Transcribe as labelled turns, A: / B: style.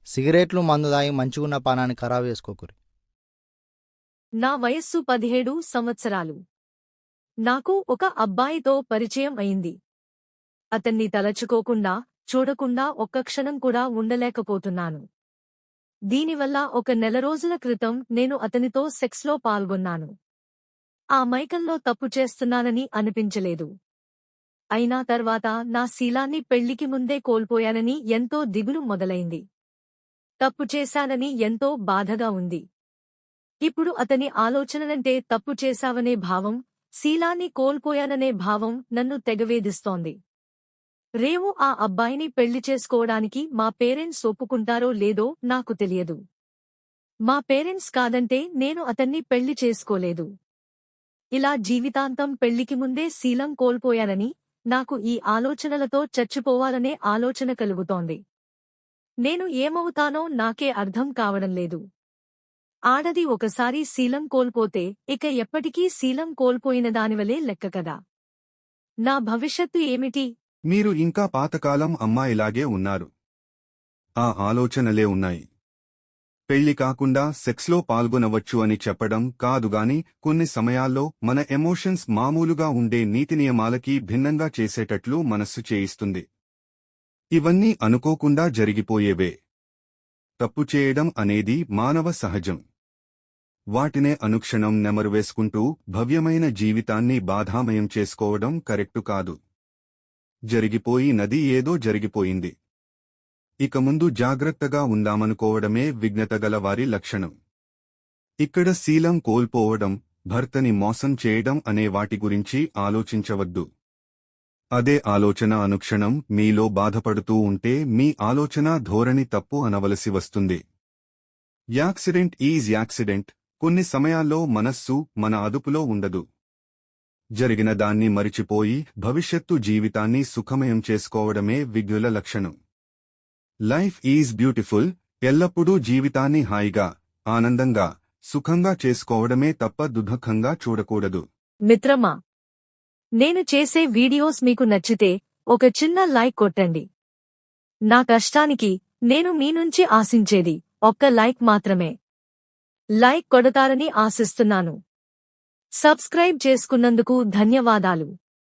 A: సిగరెట్లు, మందు తాగి మంచిగున్న పానాన్ని ఖరాబు చేసుకోకురి.
B: నా వయస్సు 17 సంవత్సరాలు. నాకు ఒక అబ్బాయితో పరిచయం అయింది. అతన్ని తలచుకోకుండా, చూడకుండా ఒక్క క్షణం కూడా ఉండలేకపోతున్నాను. దీనివల్ల ఒక నెల రోజుల క్రితం నేను అతనితో సెక్స్లో పాల్గొన్నాను. ఆ మైకంలో తప్పు చేస్తున్నానని అనిపించలేదు. అయినా తర్వాత నా శీలాన్ని పెళ్లికి ముందే కోల్పోయానని ఎంతో దిగులు మొదలైంది. తప్పు చేశానని ఎంతో బాధగా ఉంది. ఇప్పుడు అతని ఆలోచనలంటే తప్పు చేశావనే భావం, శీలాన్ని కోల్పోయాననే భావం నన్ను తెగవేధిస్తోంది. రేవు ఆ అబ్బాయిని పెళ్లి చేసుకోవడానికి మా పేరెంట్స్ ఒప్పుకుంటారో లేదో నాకు తెలియదు. మా పేరెంట్స్ కాదంటే నేను అతన్ని పెళ్లి చేసుకోలేదు. ఇలా జీవితాంతం పెళ్లికి ముందే శీలం కోల్పోయానని, నాకు ఈ ఆలోచనలతో చచ్చిపోవాలనే ఆలోచన కలుగుతోంది. నేను ఏమవుతానో నాకే అర్థం కావడం లేదు. ఆడది ఒకసారి శీలం కోల్పోతే ఇక ఎప్పటికీ శీలం కోల్పోయిన దానివలే లెక్క కదా. నా భవిష్యత్తు ఏమిటి?
C: మీరు ఇంకా పాతకాలం అమ్మాయిలాగే ఉన్నారు. ఆ ఆలోచనలే ఉన్నాయి. పెళ్లి కాకుండా సెక్స్లో పాల్గొనవచ్చు అని చెప్పడం కాదుగాని కొన్ని సమయాల్లో మన ఎమోషన్స్ మామూలుగా ఉండే నీతి నియమాలకి భిన్నంగా చేసేటట్లు మనస్సు చేయిస్తుంది. ఇవన్నీ అనుకోకుండా జరిగిపోయేవే. తప్పు చేయడం అనేది మానవ సహజం. వాటినే అనుక్షణం నెమరువేసుకుంటూ భవ్యమైన జీవితాన్ని బాధామయం చేసుకోవడం కరెక్టు కాదు. జరిగిపోయినది ఏదో జరిగిపోయింది. ఇక ముందు జాగ్రత్తగా ఉందామనుకోవడమే విజ్ఞతగల వారి లక్షణం. ఇక్కడ శీలం కోల్పోవడం, భర్తని మోసం చేయడం అనే వాటి గురించి ఆలోచించవద్దు. అదే ఆలోచన అనుక్షణం మీలో బాధపడుతూ ఉంటే మీ ఆలోచన ధోరణి తప్పు అనవలసి వస్తుంది. Accident is accident. కొన్ని సమయాల్లో మనస్సు మన అదుపులో ఉండదు. జరిగిన దాన్ని మరిచిపోయి భవిష్యత్తు జీవితాన్ని సుఖమయం చేసుకోవడమే విజ్ఞుల లక్షణం. Life is beautiful. ఎల్లప్పుడూ జీవితాన్ని హాయిగా, ఆనందంగా, సుఖంగా చేసుకోవడమే తప్ప దుఃఖంగా చూడకూడదు.
B: మిత్రమా, నేను చేసే వీడియోస్ మీకు నచ్చితే ఒక చిన్న లైక్ కొట్టండి. నా కష్టానికి నేను మీ నుంచి ఆశించేది ఒక్క లైక్ మాత్రమే. లైక్ కొడతారని ఆశిస్తున్నాను. సబ్స్క్రైబ్ చేసుకున్నందుకు ధన్యవాదాలు.